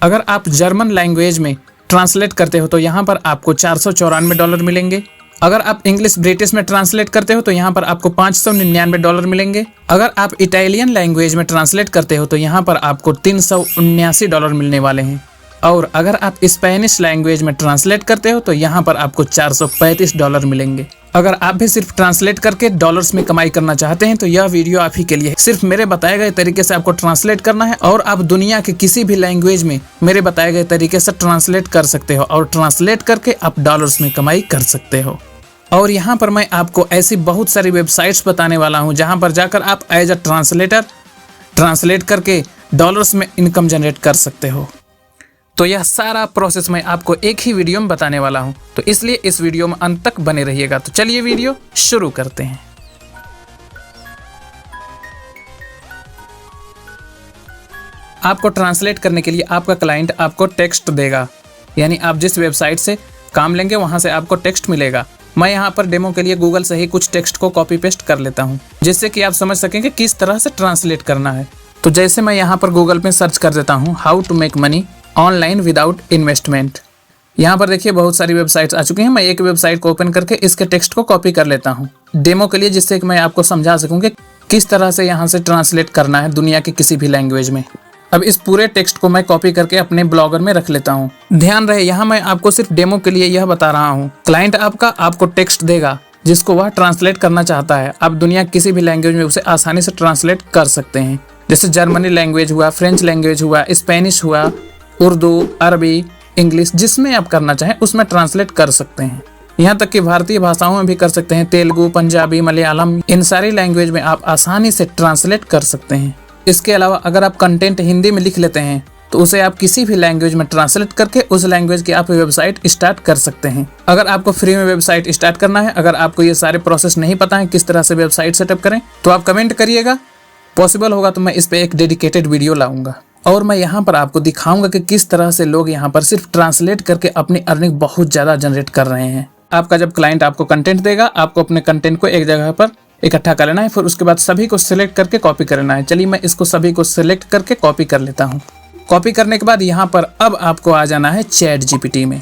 अगर आप German language में ट्रांसलेट करते हो तो यहाँ पर आपको $494 मिलेंगे। अगर आप इंग्लिश ब्रिटिश में ट्रांसलेट करते हो तो यहाँ पर आपको $599 मिलेंगे। अगर आप इटालियन लैंग्वेज में ट्रांसलेट करते हो तो यहाँ पर आपको $379 मिलने वाले हैं। और अगर आप स्पेनिश लैंग्वेज में ट्रांसलेट करते हो तो यहाँ पर आपको $435 मिलेंगे। अगर आप भी सिर्फ ट्रांसलेट करके डॉलर्स में कमाई करना चाहते हैं तो यह वीडियो आप ही के लिए है। सिर्फ मेरे बताए गए तरीके से आपको ट्रांसलेट करना है और आप दुनिया के किसी भी लैंग्वेज में मेरे बताए गए तरीके से ट्रांसलेट कर सकते हो और ट्रांसलेट करके आप डॉलर्स में कमाई कर सकते हो। और यहाँ पर मैं आपको ऐसी बहुत सारी वेबसाइट्स बताने वाला हूँ जहाँ पर जाकर आप एज अ ट्रांसलेटर ट्रांसलेट करके डॉलर्स में इनकम जनरेट कर सकते हो। तो यह सारा प्रोसेस मैं आपको एक ही वीडियो में बताने वाला हूं, तो इसलिए इस वीडियो में अंत तक बने रहिएगा। तो चलिए वीडियो शुरू करते हैं। आपको ट्रांसलेट करने के लिए आपका क्लाइंट आपको टेक्स्ट देगा, यानी आप जिस वेबसाइट से काम लेंगे वहां से आपको टेक्स्ट मिलेगा। मैं यहाँ पर डेमो के लिए गूगल से ही कुछ टेक्स्ट को कॉपी पेस्ट कर लेता हूँ, जिससे कि आप समझ सकें कि किस तरह से ट्रांसलेट करना है। तो जैसे मैं यहाँ पर गूगल पे सर्च कर देता हूँ how to make money online without investment. यहाँ पर देखिए बहुत सारी वेबसाइट्स आ चुकी हैं। मैं एक वेबसाइट को ओपन करके इसके टेक्स्ट को कॉपी कर लेता हूँ डेमो के लिए, जिससे कि मैं आपको समझा सकूँ कि किस तरह से यहाँ से ट्रांसलेट करना है दुनिया के किसी भी लैंग्वेज में। अब इस पूरे टेक्स्ट को मैं कॉपी करके अपने ब्लॉगर में रख लेता हूँ। ध्यान रहे यहाँ मैं आपको सिर्फ डेमो के लिए यह बता रहा हूँ। क्लाइंट आपका आपको टेक्स्ट देगा जिसको वह ट्रांसलेट करना चाहता है। आप दुनिया किसी भी लैंग्वेज में उसे आसानी से ट्रांसलेट कर सकते हैं, जैसे जर्मनी लैंग्वेज हुआ, फ्रेंच लैंग्वेज हुआ, स्पेनिश हुआ, उर्दू, अरबी, इंग्लिश, जिसमें आप करना चाहें उसमें ट्रांसलेट कर सकते हैं। यहाँ तक कि भारतीय भाषाओं में भी कर सकते हैं, तेलुगु, पंजाबी, मलयालम, इन सारी लैंग्वेज में आप आसानी से ट्रांसलेट कर सकते हैं। इसके अलावा अगर आप कंटेंट हिंदी में लिख लेते हैं तो उसे आप किसी भी लैंग्वेज में ट्रांसलेट करके उस लैंग्वेज की आप वेबसाइट स्टार्ट कर सकते हैं। अगर आपको फ्री में वेबसाइट स्टार्ट करना है, अगर आपको ये सारे प्रोसेस नहीं पता है किस तरह से वेबसाइट सेटअप करें, तो आप कमेंट करिएगा। पॉसिबल होगा तो मैं इस पर एक डेडिकेटेड वीडियो लाऊंगा और मैं यहाँ पर आपको दिखाऊंगा कि किस तरह से लोग यहाँ पर सिर्फ ट्रांसलेट करके अपनी अर्निंग बहुत ज़्यादा जनरेट कर रहे हैं। आपका जब क्लाइंट आपको कंटेंट देगा, आपको अपने कंटेंट को एक जगह पर इकट्ठा कर लेना है, फिर उसके बाद सभी को सिलेक्ट करके कॉपी करना है। चलिए मैं इसको सभी को सिलेक्ट करके कॉपी कर लेता हूँ। कॉपी करने के बाद यहाँ पर अब आपको आ जाना है चैट जीपीटी में।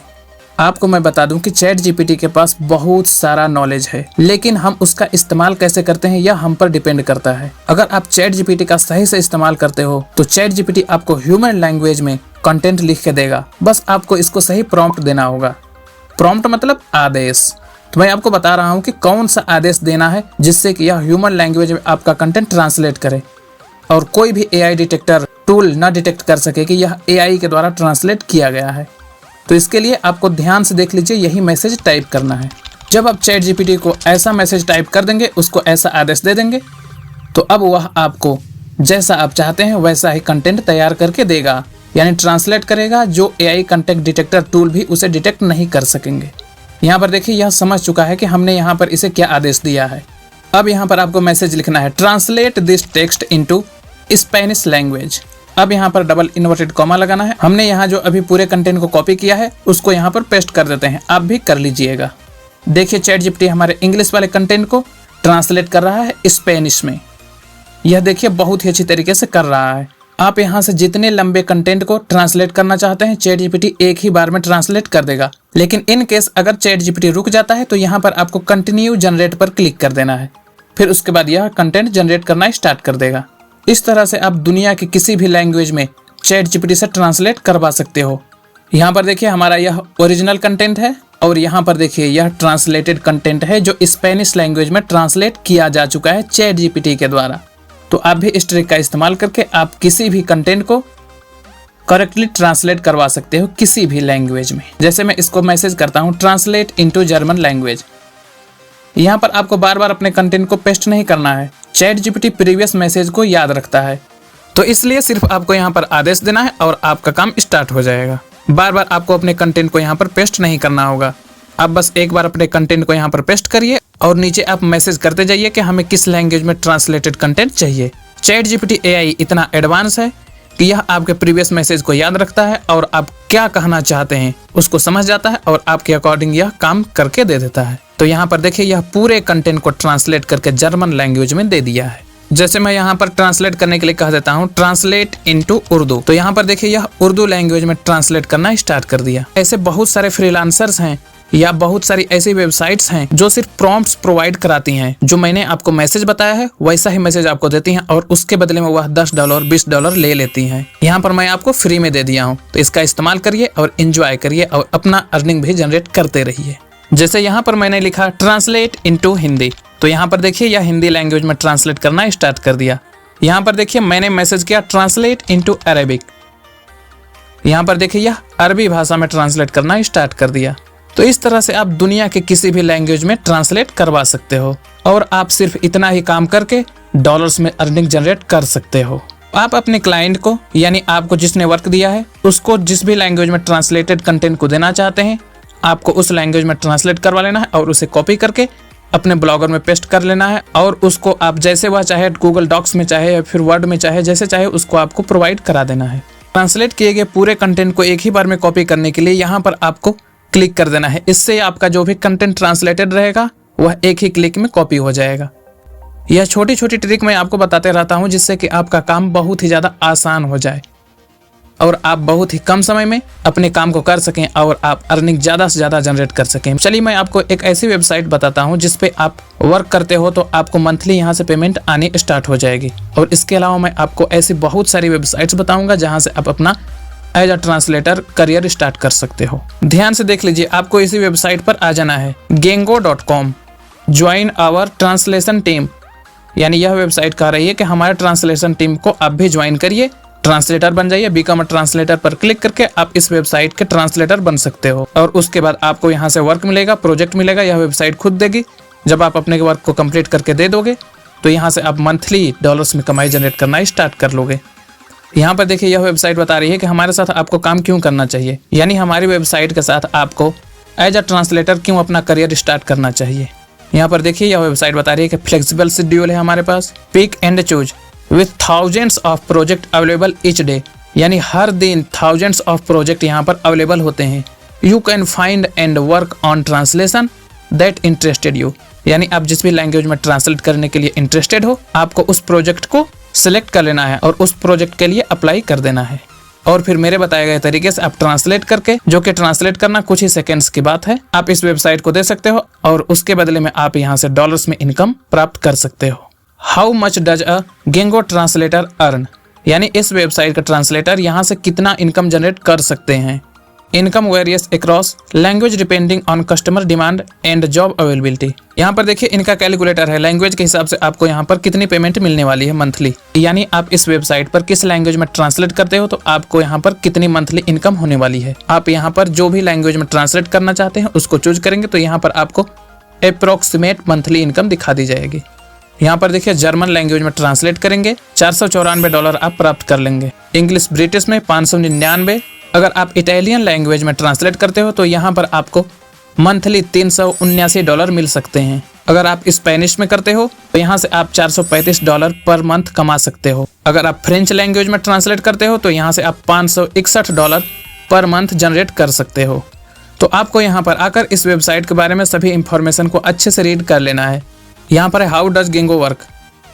आपको मैं बता दूं कि चैट जीपीटी के पास बहुत सारा नॉलेज है, लेकिन हम उसका इस्तेमाल कैसे करते हैं यह हम पर डिपेंड करता है। अगर आप चैट जीपीटी का सही से इस्तेमाल करते हो तो चैट जीपीटी आपको ह्यूमन लैंग्वेज में कंटेंट लिख के देगा। बस आपको इसको सही प्रॉम्प्ट देना होगा। प्रॉम्प्ट मतलब आदेश। तो मैं आपको बता रहा हूँ कि कौन सा आदेश देना है जिससे कि यह ह्यूमन लैंग्वेज में आपका कंटेंट ट्रांसलेट करे और कोई भी एआई डिटेक्टर टूल ना डिटेक्ट कर सके कि यह एआई के द्वारा ट्रांसलेट किया गया है। तो इसके लिए आपको ध्यान से देख लीजिए, यही मैसेज टाइप करना है। जब आप चैट जीपीटी को ऐसा मैसेज टाइप कर देंगे, उसको ऐसा आदेश दे देंगे, तो अब वह आपको जैसा आप चाहते हैं वैसा ही कंटेंट तैयार करके देगा, यानी ट्रांसलेट करेगा जो एआई कंटेंट डिटेक्टर टूल भी उसे डिटेक्ट नहीं कर सकेंगे। यहाँ पर देखिए यह समझ चुका है कि हमने यहाँ पर इसे क्या आदेश दिया है। अब यहाँ पर आपको मैसेज लिखना है, translate this text into Spanish language. अब यहाँ पर डबल इन्वर्टेड कॉमा लगाना है। हमने यहाँ जो अभी पूरे कंटेंट को कॉपी किया है उसको यहाँ पर पेस्ट कर देते हैं। आप भी कर लीजिएगा। देखिए चैट जीपीटी हमारे इंग्लिश वाले कंटेंट को ट्रांसलेट कर रहा है स्पेनिश में। यह देखिए बहुत ही अच्छी तरीके से कर रहा है। आप यहाँ से जितने लंबे कंटेंट को ट्रांसलेट करना चाहते हैं चैट जीपीटी एक ही बार में ट्रांसलेट कर देगा। लेकिन इन केस अगर चैट जीपीटी रुक जाता है तो यहाँ पर आपको कंटिन्यू जनरेट पर क्लिक कर देना है। फिर उसके बाद यह कंटेंट जनरेट करना स्टार्ट कर देगा। इस तरह से आप दुनिया की किसी भी लैंग्वेज में चैट जीपीटी से ट्रांसलेट करवा सकते हो। यहाँ पर देखिए हमारा यह ओरिजिनल कंटेंट है और यहाँ पर देखिए यह ट्रांसलेटेड कंटेंट है जो स्पेनिश लैंग्वेज में ट्रांसलेट किया जा चुका है चैट जीपीटी के द्वारा। तो आप भी इस ट्रिक का इस्तेमाल करके आप किसी भी कंटेंट को करेक्टली ट्रांसलेट करवा सकते हो किसी भी लैंग्वेज में। जैसे मैं इसको मैसेज करता हूँ, ट्रांसलेट इनटू जर्मन लैंग्वेज। यहाँ पर आपको बार बार अपने कंटेंट को पेस्ट नहीं करना है। चैट जीपीटी प्रीवियस मैसेज को याद रखता है, तो इसलिए सिर्फ आपको यहाँ पर आदेश देना है और आपका काम स्टार्ट हो जाएगा। बार बार आपको अपने कंटेंट को यहाँ पर पेस्ट नहीं करना होगा। आप बस एक बार अपने कंटेंट को यहाँ पर पेस्ट करिए और नीचे आप मैसेज करते जाइए कि हमें किस लैंग्वेज में ट्रांसलेटेड कंटेंट चाहिए। चैट जीपीटी एआई इतना एडवांस है कि यह आपके प्रीवियस मैसेज को याद रखता है और आप क्या कहना चाहते हैं उसको समझ जाता है और आपके अकॉर्डिंग यह काम करके दे देता है। तो यहाँ पर देखिए यह पूरे कंटेंट को ट्रांसलेट करके जर्मन लैंग्वेज में दे दिया है। जैसे मैं यहाँ पर ट्रांसलेट करने के लिए कह देता हूँ ट्रांसलेट इनटू उर्दू, तो यहाँ पर देखिए यह उर्दू लैंग्वेज में ट्रांसलेट करना स्टार्ट कर दिया। ऐसे बहुत सारे फ्रीलांसर्स हैं या बहुत सारी ऐसी वेबसाइट्स हैं जो सिर्फ प्रॉम्प्ट्स प्रोवाइड कराती हैं। जो मैंने आपको मैसेज बताया है वैसा ही मैसेज आपको देती हैं और उसके बदले में वह $10 $20 ले लेती हैं। यहाँ पर मैं आपको फ्री में दे दिया हूँ, तो इसका इस्तेमाल करिए और एंजॉय करिए और अपना अर्निंग भी जनरेट करते रहिए। जैसे यहाँ पर मैंने लिखा ट्रांसलेट इनटू हिंदी, तो यहाँ पर देखिए यह हिंदी लैंग्वेज में ट्रांसलेट करना स्टार्ट कर दिया। यहाँ पर देखिए मैंने मैसेज किया ट्रांसलेट इनटू अरेबिक, यहाँ पर देखिए यह अरबी भाषा में ट्रांसलेट करना स्टार्ट कर दिया। तो इस तरह से आप दुनिया के किसी भी लैंग्वेज में ट्रांसलेट करवा सकते हो और आप सिर्फ इतना ही काम करके डॉलर्स में अर्निंग जनरेट कर सकते हो। आप अपने क्लाइंट को यानी आपको जिसने वर्क दिया है उसको जिस भी लैंग्वेज में ट्रांसलेटेड कंटेंट को देना चाहते हैं, आपको उस लैंग्वेज में ट्रांसलेट करवा लेना है और उसे कॉपी करके अपने ब्लॉगर में पेस्ट कर लेना है और उसको आप जैसे वह चाहे गूगल डॉक्स में चाहे या फिर वर्ड में चाहे जैसे चाहे उसको आपको प्रोवाइड करा देना है। ट्रांसलेट किए गए पूरे कंटेंट को एक ही बार में कॉपी करने के लिए यहाँ पर आपको क्लिक कर देना है। इससे आपका जो भी कंटेंट ट्रांसलेटेड रहेगा वह एक ही क्लिक में कॉपी हो जाएगा। यह छोटी छोटी ट्रिक मैं आपको बताते रहता हूँ जिससे कि आपका काम बहुत ही ज़्यादा आसान हो जाए और आप बहुत ही कम समय में अपने काम को कर सकें और आप अर्निंग ज़्यादा से ज़्यादा जनरेट कर सकें। चलिए मैं आपको एक ऐसी वेबसाइट बताता हूँ जिस पे आप वर्क करते हो तो आपको मंथली यहाँ से पेमेंट आनी स्टार्ट हो जाएगी। और इसके अलावा मैं आपको ऐसी बहुत सारी वेबसाइट्स बताऊँगा जहाँ से आप अपना as a translator career start कर सकते हो। ध्यान से देख लीजिए, आपको इसी वेबसाइट पर आ जाना है gengo.com, join our translation team, यानी यह वेबसाइट कह रही है कि हमारे ट्रांसलेशन टीम को आप भी ज्वाइन करिए, ट्रांसलेटर बन जाइए। बिकम अ ट्रांसलेटर पर क्लिक करके आप इस वेबसाइट के ट्रांसलेटर बन सकते हो और उसके बाद आपको यहाँ से वर्क मिलेगा, प्रोजेक्ट मिलेगा, यह वेबसाइट खुद देगी। जब आप अपने वर्क को कंप्लीट करके दे दोगे तो यहाँ से आप मंथली डॉलर्स में कमाई जनरेट करना स्टार्ट कर लोगे। यहाँ पर देखिए यह वेबसाइट बता रही है कि हमारे साथ आपको काम क्यों करना चाहिए, यानी हमारी वेबसाइट के साथ आपको एज अ ट्रांसलेटर क्यों अपना करियर स्टार्ट करना चाहिए। यहाँ पर देखिए यह वेबसाइट बता रही है कि फ्लेक्सिबल शेड्यूल है हमारे पास, pick and choose with thousands of project available each day, यानी हर दिन थाउजेंड्स ऑफ प्रोजेक्ट यहाँ पर अवेलेबल होते हैं। You can find and work on translation that interested you, यानी आप जिस भी लैंग्वेज में ट्रांसलेट करने के लिए इंटरेस्टेड हो आपको उस प्रोजेक्ट को सिलेक्ट कर लेना है और उस प्रोजेक्ट के लिए अप्लाई कर देना है और फिर मेरे बताए गए तरीके से आप ट्रांसलेट करके, जो कि ट्रांसलेट करना कुछ ही सेकंड्स की बात है, आप इस वेबसाइट को दे सकते हो और उसके बदले में आप यहाँ से डॉलर्स में इनकम प्राप्त कर सकते हो। How much does a Gengo translator earn, यानी इस वेबसाइट का ट्रांसलेटर यहाँ से कितना इनकम जनरेट कर सकते हैं। Income various across language depending on customer demand and job availability, यहाँ पर देखिए इनका कैलकुलेटर है, लैंग्वेज के हिसाब से आपको यहाँ पर कितनी पेमेंट मिलने वाली है मंथली, यानी आप इस वेबसाइट पर किस लैंग्वेज में ट्रांसलेट करते हो तो आपको यहाँ पर कितनी मंथली इनकम होने वाली है। आप यहाँ पर जो भी लैंग्वेज में ट्रांसलेट करना चाहते हैं उसको चूज करेंगे तो यहाँ पर आपको अप्रोक्सीमेट मंथली इनकम दिखा दी जाएगी। यहाँ पर देखिए जर्मन लैंग्वेज में ट्रांसलेट करेंगे $494 आप प्राप्त कर लेंगे, इंग्लिश ब्रिटिश में 599, अगर आप इटालियन लैंग्वेज में ट्रांसलेट करते हो तो यहाँ पर आपको मंथली $379 मिल सकते हैं। अगर आप स्पेनिश में करते हो तो यहाँ से आप $435 पर मंथ कमा सकते हो। अगर आप फ्रेंच लैंग्वेज में ट्रांसलेट करते हो तो यहाँ से आप $561 पर मंथ जनरेट कर सकते हो। तो आपको यहाँ पर आकर इस वेबसाइट के बारे में सभी इंफॉर्मेशन को अच्छे से रीड कर लेना है। यहाँ पर है हाउ डज गेंगो वर्क,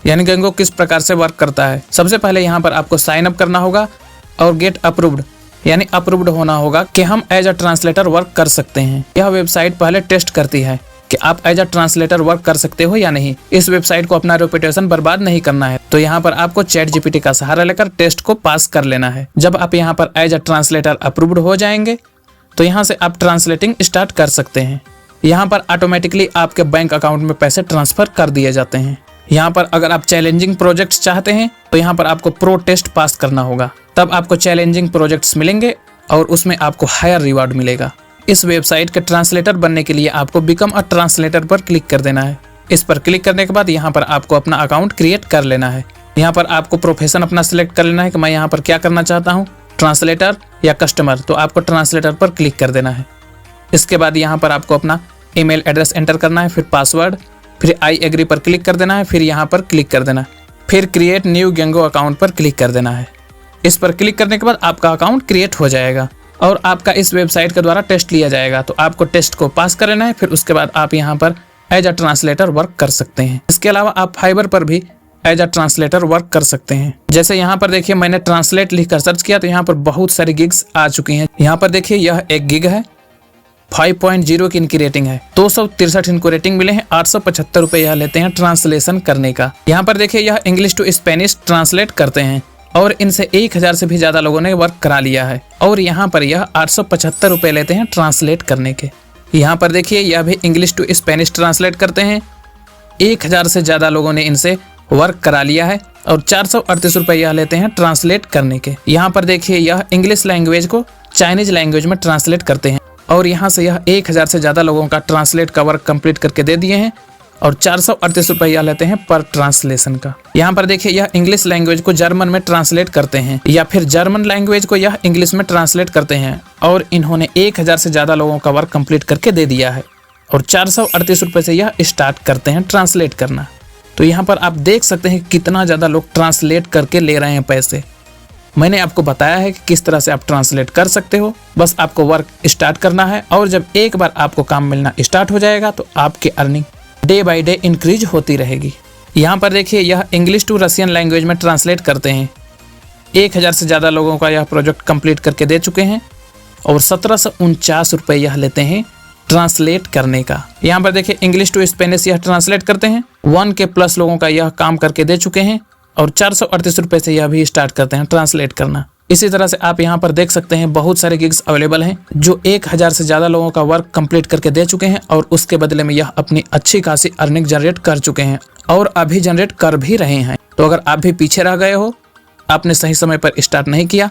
यानी गेंगो किस प्रकार से वर्क करता है। सबसे पहले यहाँ पर आपको साइन अप करना होगा और गेट अप्रूव्ड, यानी अप्रूव्ड होना होगा कि हम एज अ ट्रांसलेटर वर्क कर सकते हैं। यह वेबसाइट पहले टेस्ट करती है कि आप एज अ ट्रांसलेटर वर्क कर सकते हो या नहीं। इस वेबसाइट को अपना रेपुटेशन बर्बाद नहीं करना है तो यहाँ पर आपको चैट जीपीटी का सहारा लेकर टेस्ट को पास कर लेना है। जब आप यहाँ पर एज अ ट्रांसलेटर अप्रूव्ड हो जाएंगे तो यहाँ से आप ट्रांसलेटिंग स्टार्ट कर सकते हैं। यहाँ पर ऑटोमेटिकली आपके बैंक अकाउंट में पैसे ट्रांसफर कर दिए जाते हैं। यहाँ पर अगर आप चैलेंजिंग प्रोजेक्ट्स चाहते हैं तो यहाँ पर आपको प्रो टेस्ट पास करना होगा, तब आपको चैलेंजिंग प्रोजेक्ट्स मिलेंगे और उसमें आपको हायर रिवार्ड मिलेगा। इस वेबसाइट के ट्रांसलेटर बनने के लिए आपको बिकम अ ट्रांसलेटर पर क्लिक कर देना है। इस पर क्लिक करने के बाद यहाँ पर आपको अपना अकाउंट क्रिएट कर लेना है। यहाँ पर आपको प्रोफेशन अपना सिलेक्ट कर लेना है कि मैं यहाँ पर क्या करना चाहता हूँ, ट्रांसलेटर या कस्टमर, तो आपको ट्रांसलेटर पर क्लिक कर देना है। इसके बाद यहाँ पर आपको अपना ईमेल एड्रेस एंटर करना है, फिर पासवर्ड, फिर आई एग्री पर क्लिक कर देना है, फिर यहाँ पर क्लिक कर देना है, फिर क्रिएट न्यू गेंगो अकाउंट पर क्लिक कर देना है। इस पर क्लिक करने के बाद आपका अकाउंट क्रिएट हो जाएगा और आपका इस वेबसाइट के द्वारा टेस्ट लिया जाएगा। तो आपको टेस्ट को पास कर लेना है, फिर उसके बाद आप यहाँ पर एज अ ट्रांसलेटर वर्क कर सकते हैं। इसके अलावा आप फाइबर पर भी एज अ ट्रांसलेटर वर्क कर सकते हैं। जैसे यहाँ पर देखिए मैंने ट्रांसलेट लिखकर सर्च किया तो यहाँ पर बहुत सारी गिग्स आ चुकी हैं। यहाँ पर देखिए यह एक गिग है, 5.0 की इनकी रेटिंग है, 263 इनको रेटिंग मिले हैं, 875 रुपए यह लेते हैं ट्रांसलेशन करने का। यहाँ पर देखिए यह इंग्लिश टू स्पेनिश ट्रांसलेट करते हैं और इनसे 1000 से भी ज्यादा लोगों ने वर्क करा लिया है और यहाँ पर यह 875 रुपए लेते हैं ट्रांसलेट करने के। यहाँ पर देखिए यह भी इंग्लिश टू स्पेनिश ट्रांसलेट करते हैं, 1000 से ज्यादा लोगों ने इनसे वर्क करा लिया है और 438 रुपए यह लेते हैं ट्रांसलेट करने के। यहाँ पर देखिए यह इंग्लिश लैंग्वेज को चाइनीज लैंग्वेज में ट्रांसलेट करते हैं और यहाँ से यह 1000 से ज्यादा लोगों का ट्रांसलेट का वर्क कंप्लीट करके दे दिए हैं और 438 रुपए यह लेते हैं पर ट्रांसलेशन का। यहाँ पर देखिए यह इंग्लिश लैंग्वेज को जर्मन में ट्रांसलेट करते हैं या फिर जर्मन लैंग्वेज को यह इंग्लिश में ट्रांसलेट करते हैं और इन्होंने 1000 से ज्यादा लोगों का वर्क कंप्लीट करके दे दिया है और 438 रुपए से यह स्टार्ट करते हैं ट्रांसलेट करना। तो यहाँ पर आप देख सकते हैं कितना ज्यादा लोग ट्रांसलेट करके ले रहे हैं पैसे। मैंने आपको बताया है कि किस तरह से आप ट्रांसलेट कर सकते हो, बस आपको वर्क स्टार्ट करना है और जब एक बार आपको काम मिलना स्टार्ट हो जाएगा तो आपकी earning day by day increase होती रहेगी। यहाँ पर देखिए यह इंग्लिश टू रशियन लैंग्वेज में ट्रांसलेट करते हैं, 1000 से ज़्यादा लोगों का यह प्रोजेक्ट कंप्लीट करके दे चुके हैं और 1749 रुपये यह लेते हैं ट्रांसलेट करने का। यहाँ पर देखिए इंग्लिश टू स्पेनिश यह ट्रांसलेट करते हैं, 1K+ लोगों का यह काम करके दे चुके हैं और 438 रुपये से यह भी स्टार्ट करते हैं ट्रांसलेट करना। इसी तरह से आप यहाँ पर देख सकते हैं बहुत सारे गिग्स अवेलेबल हैं जो 1000 से ज़्यादा लोगों का वर्क कंप्लीट करके दे चुके हैं और उसके बदले में यह अपनी अच्छी खासी अर्निंग जनरेट कर चुके हैं और अभी जनरेट कर भी रहे हैं। तो अगर आप भी पीछे रह गए हो, आपने सही समय पर स्टार्ट नहीं किया,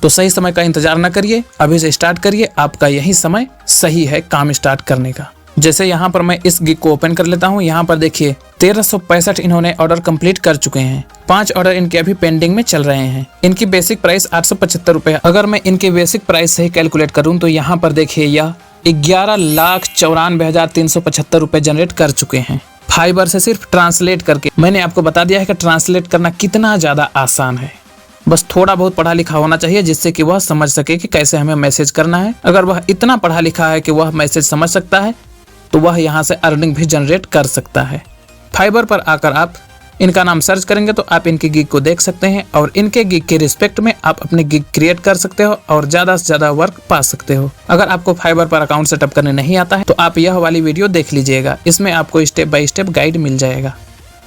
तो सही समय का इंतजार न करिए, अभी से स्टार्ट करिए। आपका यही समय सही है काम स्टार्ट करने का। जैसे यहाँ पर मैं इस गिग को ओपन कर लेता हूँ। यहाँ पर देखिए 1365 इन्होंने ऑर्डर कंप्लीट कर चुके हैं, 5 ऑर्डर इनके अभी पेंडिंग में चल रहे हैं। इनकी बेसिक प्राइस 875 रुपये। अगर मैं इनके बेसिक प्राइस से ही कैलकुलेट करूँ तो यहाँ पर देखिए यह 11,94,375 रुपये जनरेट कर चुके हैं फाइबर से सिर्फ ट्रांसलेट करके। मैंने आपको बता दिया है कि ट्रांसलेट करना कितना ज़्यादा आसान है, बस थोड़ा बहुत पढ़ा लिखा होना चाहिए जिससे कि वह समझ सके कि कैसे हमें मैसेज करना है। अगर वह इतना पढ़ा लिखा है कि वह मैसेज समझ सकता है तो वह यहाँ से अर्निंग भी जनरेट कर सकता है। फाइबर पर आकर आप इनका नाम सर्च करेंगे तो आप इनके गिग को देख सकते हैं और इनके गिग के रिस्पेक्ट में आप अपने गिग क्रिएट कर सकते हो और ज़्यादा से ज़्यादा वर्क पा सकते हो। अगर आपको फाइबर पर अकाउंट सेटअप करने नहीं आता है तो आप यह वाली वीडियो देख लीजिएगा, इसमें आपको स्टेप बाय स्टेप गाइड मिल जाएगा।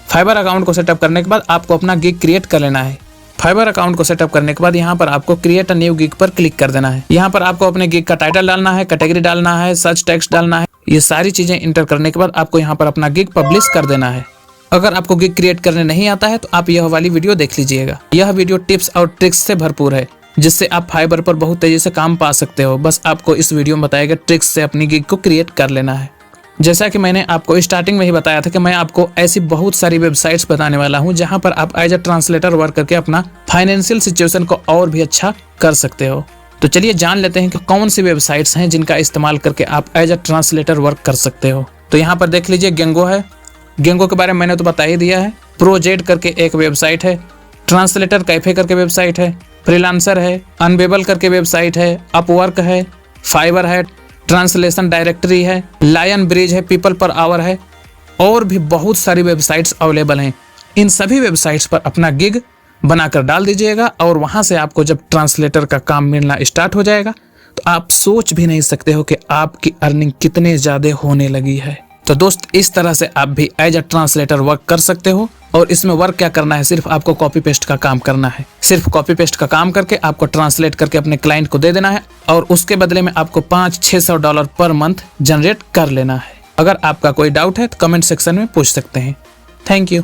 फाइबर अकाउंट को सेटअप करने के बाद आपको अपना गिग क्रिएट कर लेना है। फाइबर अकाउंट को सेटअप करने के बाद यहाँ पर आपको क्रिएट अ न्यू गिग पर क्लिक कर देना है। यहाँ पर आपको अपने गिग का टाइटल डालना है, कैटेगरी डालना है, सर्च टेक्स्ट डालना है। ये सारी चीजें इंटर करने के बाद आपको यहाँ पर अपना गिग पब्लिश कर देना है। अगर आपको गिग क्रिएट करने नहीं आता है तो आप यह वाली वीडियो देख लीजिएगा। यह वीडियो टिप्स और ट्रिक्स से भरपूर है जिससे आप फाइबर पर बहुत तेजी से काम पा सकते हो। बस आपको इस वीडियो में बताए गए ट्रिक्स से अपनी गिग को क्रिएट कर लेना है। जैसा कि मैंने आपको स्टार्टिंग में ही बताया था कि मैं आपको ऐसी बहुत सारी वेबसाइट्स बताने वाला हूं जहां पर आप एज अ ट्रांसलेटर वर्क करके अपना फाइनेंशियल सिचुएशन को और भी अच्छा कर सकते हो। तो चलिए जान लेते हैं कि कौन सी वेबसाइट्स हैं जिनका इस्तेमाल करके आप एज अ ट्रांसलेटर वर्क कर सकते हो। तो यहाँ पर देख लीजिए गेंगो है। गेंगो के बारे में मैंने तो बता ही दिया है। प्रोजेट करके एक वेबसाइट है, ट्रांसलेटर कैफे करके वेबसाइट है, फ्रीलांसर है, अनबेबल करके वेबसाइट है, अपवर्क है, फाइबर है, ट्रांसलेशन डायरेक्टरी है, लायन ब्रिज है, पीपल पर आवर है और भी बहुत सारी वेबसाइट्स अवेलेबल हैं। इन सभी वेबसाइट्स पर अपना गिग बनाकर डाल दीजिएगा और वहां से आपको जब ट्रांसलेटर का काम मिलना स्टार्ट हो जाएगा तो आप सोच भी नहीं सकते हो कि आपकी अर्निंग कितने ज़्यादा होने लगी है। तो दोस्त इस तरह से आप भी एज अ ट्रांसलेटर वर्क कर सकते हो और इसमें वर्क क्या करना है, सिर्फ आपको कॉपी पेस्ट का काम करना है। सिर्फ कॉपी पेस्ट का काम करके आपको ट्रांसलेट करके अपने क्लाइंट को दे देना है और उसके बदले में आपको $500-600 पर मंथ जनरेट कर लेना है। अगर आपका कोई डाउट है तो कमेंट सेक्शन में पूछ सकते हैं। Thank you.